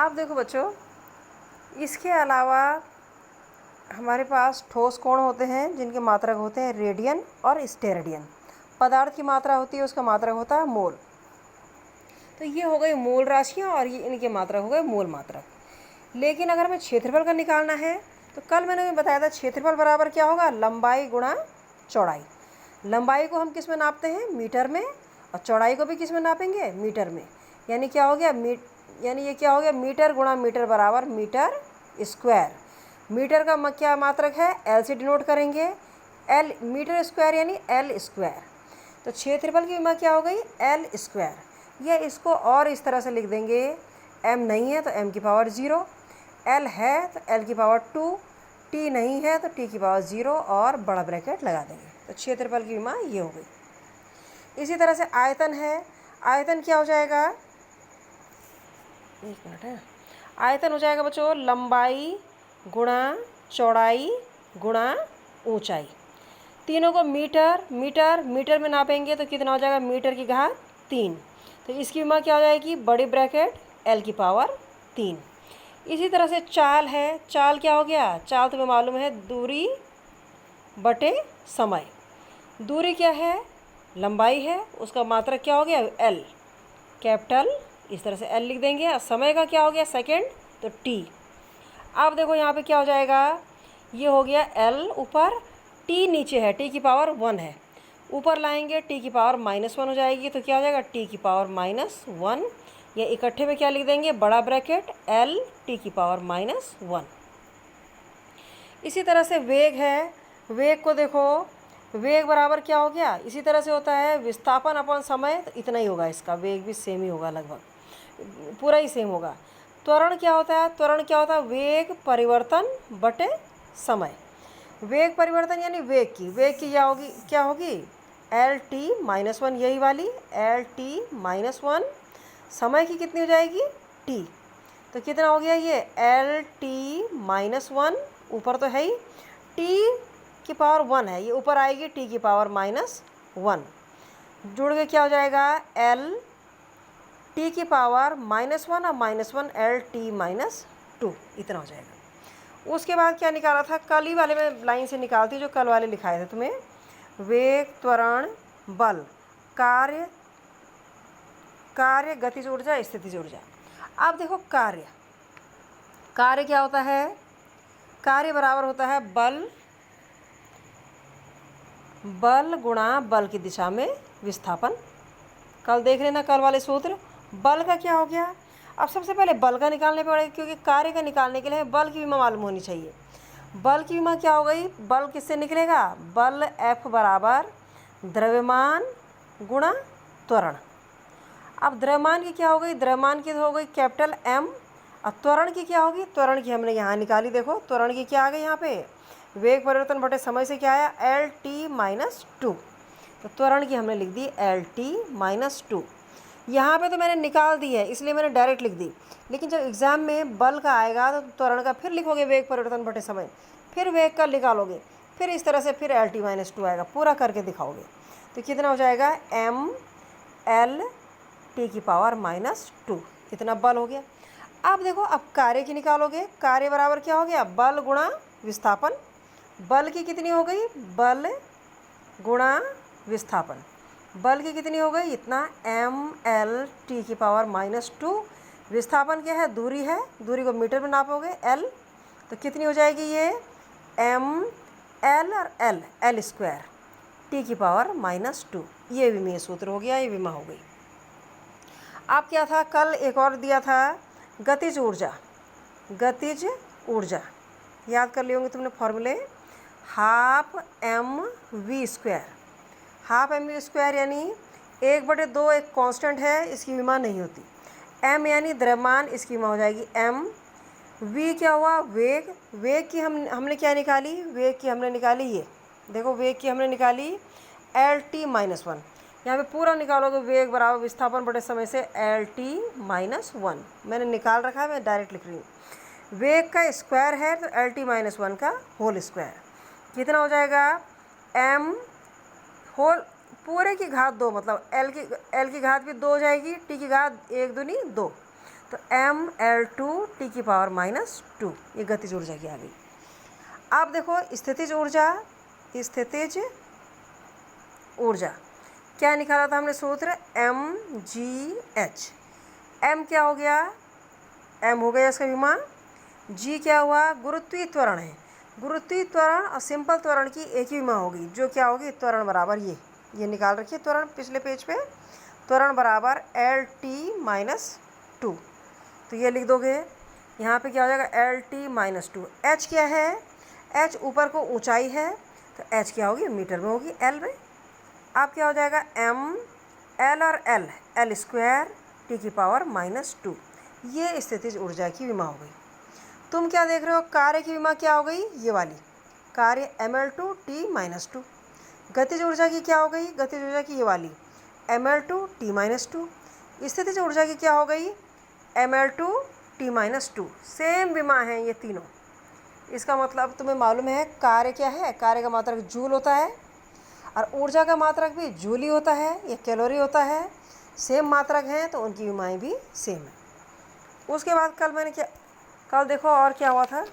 आप देखो बच्चों, इसके अलावा हमारे पास ठोस कोण होते हैं जिनके मात्रक होते हैं रेडियन और स्टेरेडियन। पदार्थ की मात्रा होती है, उसका मात्रक होता है मोल। तो ये हो गई मोल राशियाँ और ये इनके मात्रक हो गए मोल मात्रक। लेकिन अगर हमें क्षेत्रफल का निकालना है तो कल मैंने बताया था क्षेत्रफल बराबर क्या होगा, लंबाई गुणा चौड़ाई। लंबाई को हम किस में नापते हैं, मीटर में, और चौड़ाई को भी किस में नापेंगे, मीटर में। यानी क्या हो गया, यानी ये क्या हो गया, मीटर गुणा मीटर बराबर मीटर स्क्वायर। मीटर का क्या मात्रक है, एल से डिनोट करेंगे, एल मीटर स्क्वायर यानी एल स्क्वायर। तो क्षेत्रफल की विमा क्या हो गई, एल स्क्वायर। या इसको और इस तरह से लिख देंगे, एम नहीं है तो एम की पावर 0, एल है तो एल की पावर 2, टी नहीं है तो टी की पावर 0 और बड़ा ब्रैकेट लगा देंगे। तो क्षेत्रफल की विमा ये हो गई। इसी तरह से आयतन है, आयतन क्या हो जाएगा, एक मिनट है, आयतन हो जाएगा बच्चों लंबाई गुणा चौड़ाई गुणा ऊंचाई। तीनों को मीटर मीटर मीटर में नापेंगे तो कितना हो जाएगा, मीटर की घात 3। तो इसकी विमा क्या हो जाएगी, बड़ी ब्रैकेट एल की पावर 3। इसी तरह से चाल है, चाल क्या हो गया, चाल तुम्हें मालूम है दूरी बटे समय। दूरी क्या है, लंबाई है, उसका मात्रक क्या हो गया, एल, कैपिटल इस तरह से एल लिख देंगे। और समय का क्या हो गया, सेकेंड, तो टी। अब देखो यहाँ पे क्या हो जाएगा, ये हो गया एल ऊपर, टी नीचे है, टी की पावर 1 है, ऊपर लाएंगे टी की पावर -1 हो जाएगी। तो क्या हो जाएगा, टी की पावर -1, या इकट्ठे में क्या लिख देंगे, बड़ा ब्रैकेट एल टी की पावर -1। इसी तरह से वेग है, वेग को देखो, वेग बराबर क्या हो गया, इसी तरह से होता है विस्थापन अपन समय, तो इतना ही होगा, इसका वेग भी सेम ही होगा, लगभग पूरा ही सेम होगा। त्वरण क्या होता है, त्वरण क्या होता है, वेग परिवर्तन बटे समय। वेग परिवर्तन यानी वेग की क्या होगी एल टी -1, यही वाली एल टी -1। समय की कितनी हो जाएगी, टी। तो कितना हो गया ये एल टी -1, ऊपर तो है ही, टी की पावर 1 है, ये ऊपर आएगी टी की पावर -1, जुड़ के क्या हो जाएगा, एल टी की पावर -1 और -1 एल टी -2, इतना हो जाएगा। उसके बाद क्या निकाला था, कल ही वाले में लाइन से निकालती जो कल वाले लिखाए थे तुम्हें, वेग त्वरण बल कार्य, कार्य गतिज ऊर्जा स्थितिज ऊर्जा। अब देखो कार्य, कार्य क्या होता है, कार्य बराबर होता है बल, बल गुणा बल की दिशा में विस्थापन। कल देख लेना कल वाले सूत्र। बल का क्या हो गया, अब सबसे पहले बल का निकालने पड़ेगा, क्योंकि कार्य का निकालने के लिए बल की विमा मालूम होनी चाहिए। बल की विमा क्या हो गई, बल किससे निकलेगा, बल F बराबर द्रव्यमान गुणा त्वरण। अब द्रव्यमान की क्या हो गई, द्रव्यमान की हो गई कैपिटल M, और त्वरण की क्या होगी, त्वरण की हमने यहाँ निकाली, देखो त्वरण की क्या आ गई यहाँ पे, वेग परिवर्तन बटे समय से क्या आया, एल टी -2। तो त्वरण की हमने लिख दी एल टी -2। यहाँ पे तो मैंने निकाल दी है इसलिए मैंने डायरेक्ट लिख दी, लेकिन जब एग्ज़ाम में बल का आएगा तो त्वरण का फिर लिखोगे वेग परिवर्तन बटे समय, फिर वेग का निकालोगे, फिर इस तरह से फिर एल टी -2 आएगा, पूरा करके दिखाओगे। तो कितना हो जाएगा, एम एल टी की पावर -2, इतना बल हो गया। अब देखो, अब कार्य की निकालोगे, कार्य बराबर क्या हो गया, बल गुणा विस्थापन। बल की कितनी हो गई, बल गुणा विस्थापन, बल की कितनी हो गई, इतना एम एल टी की पावर -2। विस्थापन क्या है, दूरी है, दूरी को मीटर में नापोगे एल, तो कितनी हो जाएगी ये एम एल और एल, एल स्क्वायर टी की पावर -2। ये विमीय सूत्र हो गया, ये विमा हो गई। अब क्या था, कल एक और दिया था गतिज ऊर्जा, गतिज ऊर्जा याद कर लिए होंगे तुमने फॉर्मूले, half m v square, half m v square यानी 1/2 एक कांस्टेंट है, इसकी विमा नहीं होती। एम यानी द्रव्यमान, इसकी विमा हो जाएगी एम। वी क्या हुआ, वेग, वेग की हमने क्या निकाली, वेग की हमने निकाली ये देखो, वेग की हमने निकाली एल टी -1। यहाँ पे पूरा निकालोगे, वेग बराबर विस्थापन बटे समय से एल टी -1 मैंने निकाल रखा है, मैं डायरेक्ट लिख रही हूँ। वेग का स्क्वायर है तो एल टी -1 का होल स्क्वायर, कितना हो जाएगा, एम होल पूरे की घात 2, मतलब एल की घात भी 2 हो जाएगी, टी की घात 1 दूनी 2, तो mL2 की पावर -2, ये गतिज ऊर्जा की आ गई। अब देखो स्थितिज ऊर्जा क्या निकाला था हमने सूत्र, mgh। m क्या हो गया, m हो गया इसका विमा, g क्या हुआ, गुरुत्वीय त्वरण है। गुरुत्वीय त्वरण और सिंपल त्वरण की एक ही विमा होगी, जो क्या होगी, त्वरण बराबर ये निकाल रखिए त्वरण पिछले पेज पे, त्वरण बराबर LT-2। तो ये लिख दोगे, यहाँ पे क्या हो जाएगा, LT-2। h क्या है, h ऊपर को ऊंचाई है, तो h क्या होगी, मीटर में होगी, l में। अब क्या हो जाएगा, m l और l स्क्वायर की पावर -2। ये स्थितिज ऊर्जा की विमा हो गई। तुम क्या देख रहे हो, कार्य की विमा क्या हो गई, ये वाली कार्य mL2T-2। गतिज ऊर्जा की क्या हो गई, गतिज ऊर्जा की ये वाली mL2T-2। स्थितिज ऊर्जा की क्या हो गई, mL2T-2। सेम विमा है ये तीनों। इसका मतलब तुम्हें मालूम है कार्य क्या है, कार्य का मात्रक जूल होता है और ऊर्जा का मात्रक भी जूल ही होता है या कैलोरी होता है। सेम मात्रक हैं तो उनकी विमाएँ भी सेम है। उसके बाद कल देखो और क्या हुआ था,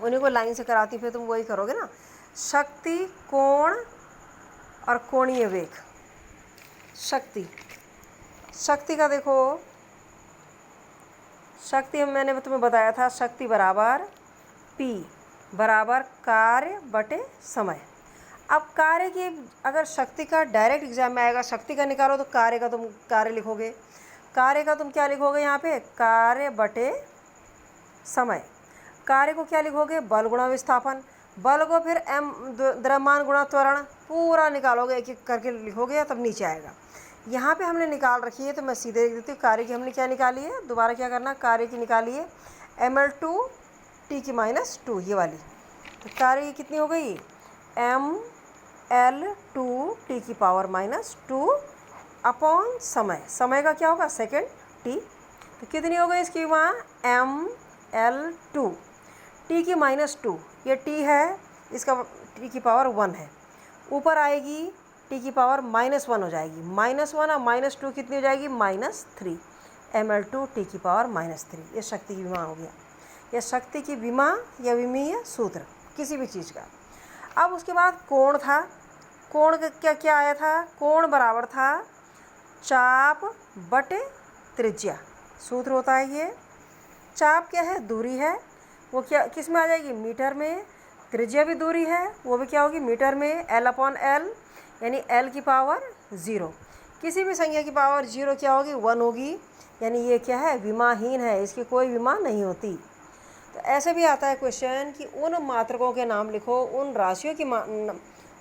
उन्हीं को लाइन से कराती, फिर तुम वही करोगे ना। शक्ति, कोण और कोणीय वेग। शक्ति का देखो, शक्ति मैंने तुम्हें बताया था, शक्ति बराबर P बराबर कार्य बटे समय। अब कार्य की, अगर शक्ति का डायरेक्ट एग्जाम में आएगा, शक्ति का निकालो तो कार्य का तुम कार्य लिखोगे, कार्य का तुम क्या लिखोगे यहाँ पे, कार्य बटे समय। कार्य को क्या लिखोगे, बल गुणा विस्थापन। बल को फिर m द्रव्यमान गुणा त्वरण, पूरा निकालोगे, एक एक करके लिखोगे तब नीचे आएगा। यहाँ पे हमने निकाल रखी है तो मैं सीधे लिख देती हूँ। कार्य की हमने क्या निकाली है, दोबारा क्या करना, कार्य की निकाली है mL2T-2, ये वाली। तो कार्य की कितनी हो गई, mL2T की पावर -2 अपॉन समय। समय का क्या होगा, सेकेंड t। तो कितनी हो गई इसकी विमा, mL2 T की -2, ये t है, इसका t की पावर 1 है, ऊपर आएगी t की पावर -1 हो जाएगी, -1 और -2 कितनी हो जाएगी, -3। mL2T की पावर -3, ये शक्ति की विमा हो गया। यह शक्ति की विमा या विमीय सूत्र किसी भी चीज़ का। अब उसके बाद कोण था, कोण का क्या आया था, कोण बराबर था चाप बटे त्रिज्या। सूत्र होता है ये, चाप क्या है, दूरी है, वो क्या किस में आ जाएगी, मीटर में। त्रिज्या भी दूरी है, वो भी क्या होगी, मीटर में। L/L यानी L की पावर 0। किसी भी संख्या की पावर 0 क्या होगी, 1 होगी, यानी ये क्या है, विमाहीन है, इसकी कोई विमा नहीं होती। तो ऐसे भी आता है क्वेश्चन कि उन मात्रकों के नाम लिखो, उन राशियों की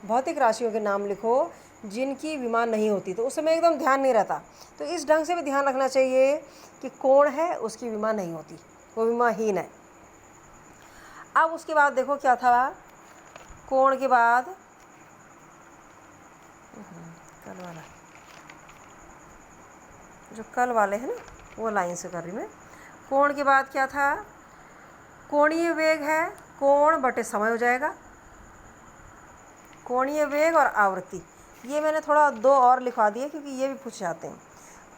भौतिक राशियों के नाम लिखो जिनकी विमा नहीं होती, तो उस समय एकदम ध्यान नहीं रहता। तो इस ढंग से भी ध्यान रखना चाहिए कि कोण है, उसकी विमा नहीं होती, वो विमाहीन है। अब उसके बाद देखो क्या था, कोण के बाद कल वाला, जो कल वाले हैं ना वो लाइन से कर रही मैं। कोण के बाद क्या था, कोणीय वेग है, कोण बटे समय हो जाएगा। कोणीय वेग और आवृत्ति, ये मैंने थोड़ा 2 और लिखवा दिए क्योंकि ये भी पूछ जाते हैं।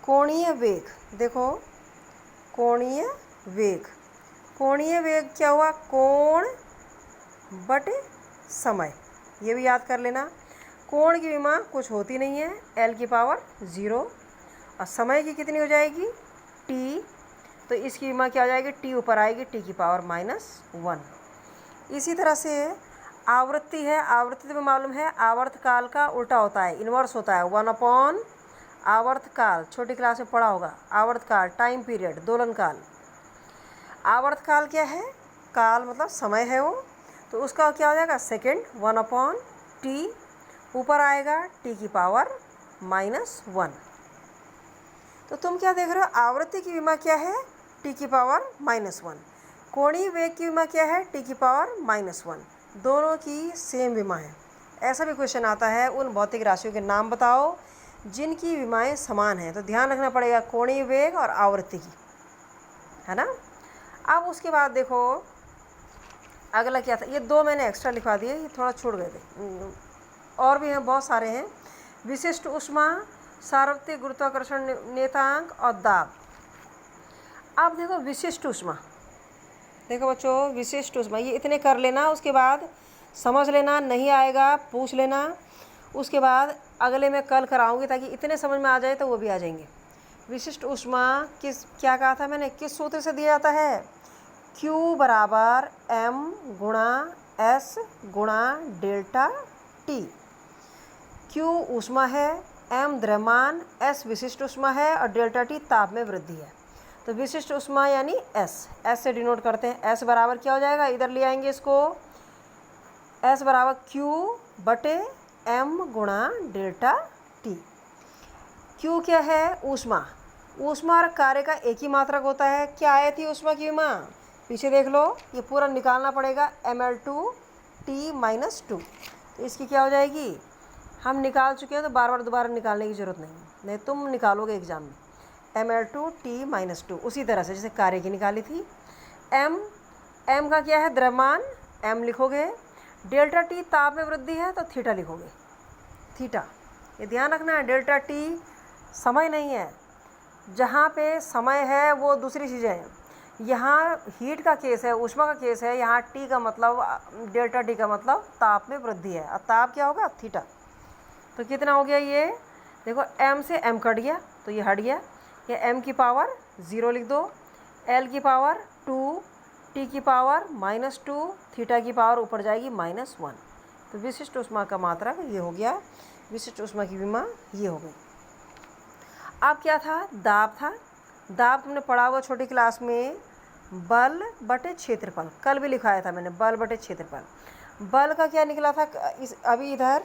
कोणीय वेग, देखो कोणीय वेग, कोणीय वेग क्या हुआ, कोण बटे समय, ये भी याद कर लेना। कोण की विमा कुछ होती नहीं है, L की पावर 0, और समय की कितनी हो जाएगी, T। तो इसकी विमा क्या हो जाएगी, T ऊपर आएगी, T की पावर -1। इसी तरह से आवृत्ति है, आवृत्ति में मालूम है आवर्तकाल का उल्टा होता है, इन्वर्स होता है, 1/, आवर्तकाल, छोटी क्लास में पढ़ा होगा, आवर्तकाल टाइम पीरियड, दोलनकाल। आवर्तकाल क्या है, काल मतलब समय है वो, तो उसका क्या हो जाएगा, सेकेंड, 1/T, ऊपर आएगा T की पावर -1। तो तुम क्या देख रहे हो, आवृत्ति की विमा क्या है, T की पावर -1। कोणीय वेग की विमा क्या है, T की पावर -1। दोनों की सेम विमा है। ऐसा भी क्वेश्चन आता है, उन भौतिक राशियों के नाम बताओ जिनकी विमाएं समान हैं। तो ध्यान रखना पड़ेगा कोणीय वेग और आवृत्ति की, है ना। अब उसके बाद देखो अगला क्या था, ये 2 मैंने एक्स्ट्रा लिखवा दिए, ये थोड़ा छूट गए थे, और भी हैं, बहुत सारे हैं। विशिष्ट ऊष्मा, सार्वत्रिक गुरुत्वाकर्षण नियतांक और दाब। अब देखो विशिष्ट ऊष्मा, देखो बच्चों विशिष्ट ऊष्मा, ये इतने कर लेना, उसके बाद समझ लेना, नहीं आएगा पूछ लेना, उसके बाद अगले में कल कराऊंगी ताकि इतने समझ में आ जाए तो वो भी आ जाएंगे। विशिष्ट ऊष्मा क्या कहा था मैंने, किस सूत्र से दिया जाता है, Q बराबर m गुणा S गुणा डेल्टा T। Q ऊष्मा है, m द्रव्यमान, S विशिष्ट ऊष्मा है और डेल्टा T ताप में वृद्धि है। तो विशिष्ट ऊष्मा यानी S से डिनोट करते हैं। S बराबर क्या हो जाएगा, इधर ले आएंगे इसको, S बराबर Q बटे m गुणा डेल्टा T। Q क्या है, ऊष्मा, ऊष्मा और कार्य का एक ही मात्रक होता है। क्या आई थी ऊष्मा की विमा, पीछे देख लो, ये पूरा निकालना पड़ेगा, mL2T-2। तो इसकी क्या हो जाएगी, हम निकाल चुके हैं तो बार बार दोबारा निकालने की ज़रूरत नहीं तुम निकालोगे एग्जाम में, mL2T-2 उसी तरह से जैसे कार्य की निकाली थी। m का क्या है, द्रव्यमान, m लिखोगे, डेल्टा T ताप में वृद्धि है तो थीटा लिखोगे, थीटा। ये ध्यान रखना है, डेल्टा T समय नहीं है, जहाँ पे समय है वो दूसरी चीज़ें हैं। यहाँ हीट का केस है, ऊष्मा का केस है, यहाँ T का मतलब, डेल्टा T का मतलब ताप में वृद्धि है, और ताप क्या होगा, थीटा। तो कितना हो गया ये, देखो m से m कट गया तो ये हट गया, ये m की पावर 0 लिख दो, l की पावर 2, t की पावर -2, थीटा की पावर ऊपर जाएगी -1। तो विशिष्ट ऊष्मा का मात्रक ये हो गया, विशिष्ट ऊष्मा की विमा ये हो गई। अब क्या था, दाब था। दाब तुमने पढ़ा हुआ छोटी क्लास में, बल बटे क्षेत्रफल, कल भी लिखाया था मैंने, बल बटे क्षेत्रफल। बल का क्या निकला था, अभी इधर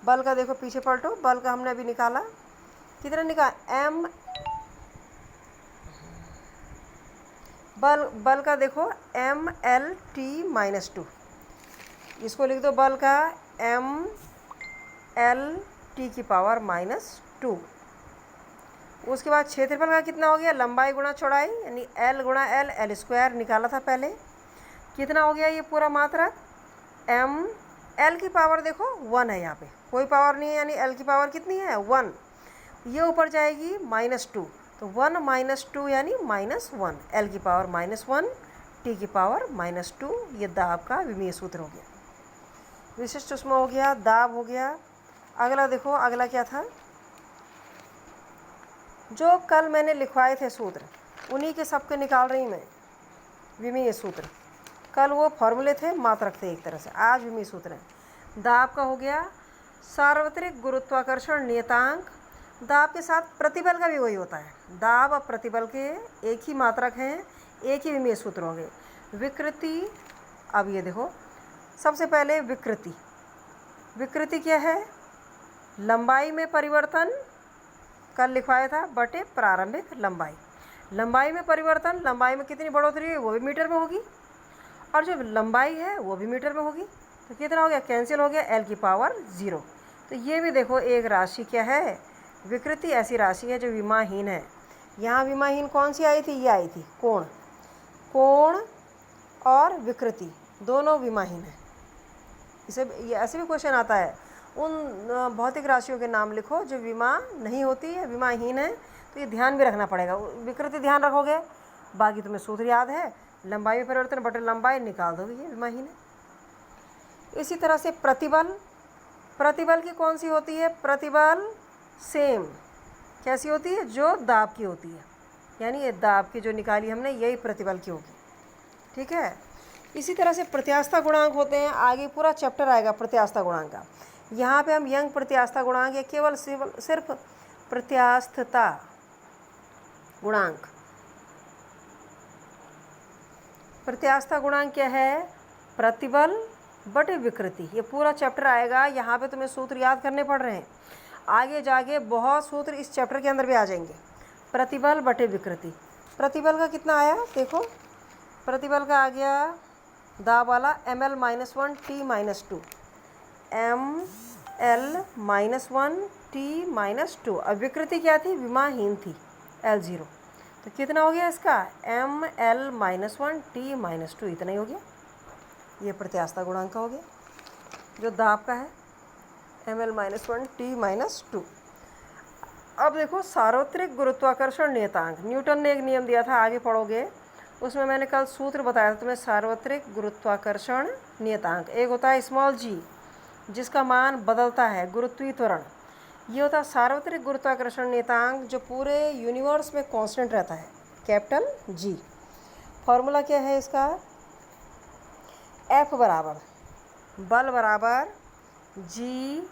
बल का देखो, पीछे पलटो, बल का हमने अभी निकाला, कितना निकाला, m, बल का देखो mL/T-2, इसको लिख दो, बल का mL/T की पावर -2। उसके बाद क्षेत्रफल का कितना हो गया, लंबाई गुणा चौड़ाई, यानी L गुणा L स्क्वायर निकाला था पहले, कितना हो गया ये पूरा मात्रक, m, L की पावर देखो 1 है, यहाँ पे कोई पावर नहीं है, यानी L की पावर कितनी है, 1, ये ऊपर जाएगी -2, तो 1 - 2 यानी -1, L की पावर -1, T की पावर -2। ये दाब का विमीय सूत्र हो गया, विशिष्ट ऊष्मा हो गया, दाब हो गया। अगला देखो, अगला क्या था, जो कल मैंने लिखवाए थे सूत्र, उन्हीं के सबके निकाल रही मैं, विमीय सूत्र। कल वो फॉर्मूले थे, मात्रक थे एक तरह से, आज विमीय सूत्र है। दाब का हो गया, सार्वत्रिक गुरुत्वाकर्षण नियतांक, दाब के साथ प्रतिबल का भी वही होता है, दाब और प्रतिबल के एक ही मात्रक हैं, एक ही विमीय सूत्र होंगे। विकृति, अब ये देखो, सबसे पहले विकृति, विकृति क्या है, लंबाई में परिवर्तन, कल लिखवाया था, बटे प्रारंभिक लंबाई। लंबाई में परिवर्तन, लंबाई में कितनी बढ़ोतरी है वो भी मीटर में होगी, और जो लंबाई है वो भी मीटर में होगी। तो कितना हो गया, कैंसिल हो गया, L की पावर 0। तो ये भी देखो एक राशि क्या है, विकृति ऐसी राशि है जो विमाहीन है। यहाँ विमाहीन कौन सी आई थी, ये आई थी, कोण, कोण और विकृति दोनों विमाहीन है। इसे ये ऐसे भी क्वेश्चन आता है, उन भौतिक राशियों के नाम लिखो जो विमा नहीं होती है, विमाहीन है, तो ये ध्यान भी रखना पड़ेगा। विकृति ध्यान रखोगे, बाकी तुम्हें सूत्र याद है, लंबाई में परिवर्तन बटे लंबाई निकाल दोगे, ये विमाहीन है। इसी तरह से प्रतिबल, प्रतिबल की कौन सी होती है, प्रतिबल सेम कैसी होती है, जो दाब की होती है, यानी ये दाब की जो निकाली हमने यही प्रतिबल की होगी, ठीक है। इसी तरह से प्रत्यास्थता गुणांक होते हैं, आगे पूरा चैप्टर आएगा प्रत्यास्थता गुणांक का। यहाँ पे हम यंग प्रत्यास्थता गुणांक या केवल सिर्फ प्रत्यास्थता गुणांक, प्रत्यास्थता गुणांक क्या है, प्रतिबल बटे विकृति, ये पूरा चैप्टर आएगा। यहाँ पे तुम्हें सूत्र याद करने पड़ रहे हैं, आगे जाके बहुत सूत्र इस चैप्टर के अंदर भी आ जाएंगे। प्रतिबल बटे विकृति, प्रतिबल का कितना आया देखो, प्रतिबल का आ गया दाब वाला mL-1T-2, mL-1T-2। अब विकृति क्या थी, विमाहीन थी, L0। तो कितना हो गया इसका, mL-1T-2, इतना ही हो गया। ये प्रत्यास्थता गुणांक का हो गया, जो दाब का है, mL-1T-2। अब देखो सार्वत्रिक गुरुत्वाकर्षण नियतांक, न्यूटन ने एक नियम दिया था, आगे पढ़ोगे, उसमें मैंने कल सूत्र बताया था तुम्हें। सार्वत्रिक गुरुत्वाकर्षण नियतांक एक होता है स्मॉल जी, जिसका मान बदलता है, गुरुत्वीय त्वरण। ये होता है सार्वत्रिक गुरुत्वाकर्षण नियतांक जो पूरे यूनिवर्स में कांस्टेंट रहता है, कैपिटल जी। फॉर्मूला क्या है इसका? एफ बराबर बल बराबर जी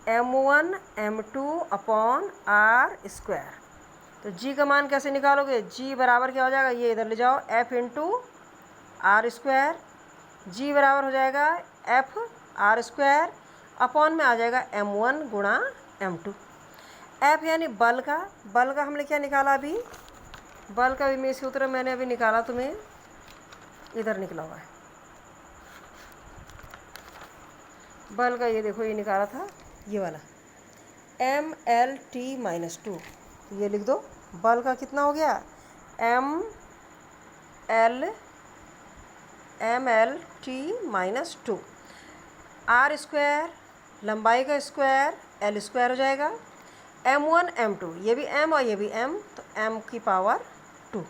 m1 m2 upon are square. तो जी का मान कैसे निकालोगे? जी बराबर क्या हो जाएगा, ये इधर ले जाओ, एफ इंटू आर स्क्वायर। जी बराबर हो जाएगा एफ आर स्क्वायर अपॉन में आ जाएगा m1 गुणा m2। एफ यानी बल का हमने क्या निकाला अभी? बल का विमेय सूत्र मैंने अभी निकाला, तुम्हें इधर निकला हुआ है बल का। ये देखो, ये निकाला था, ये वाला MLT-2। ये लिख दो, बल का कितना हो गया? MLT-2। आर स्क्वायर लंबाई का स्क्वायर एल स्क्वायर हो जाएगा, m1 m2, ये भी m और ये भी m, तो m की पावर 2।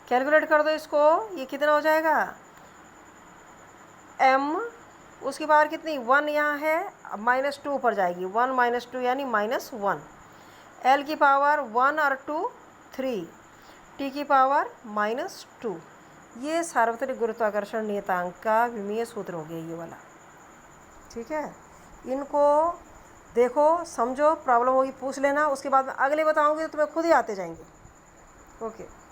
कैलकुलेट कर दो इसको, ये कितना हो जाएगा? m उसकी पावर कितनी? 1 यहाँ है, अब -2 ऊपर जाएगी, 1 - 2 यानी -1। l की पावर 1 और 2 3, t की पावर -2। ये सार्वत्रिक गुरुत्वाकर्षण नियतांक का विमीय सूत्र हो गया, ये वाला। ठीक है, इनको देखो, समझो, प्रॉब्लम होगी पूछ लेना, उसके बाद में अगले बताऊंगी तो तुम्हें खुद ही आते जाएंगे। ओके।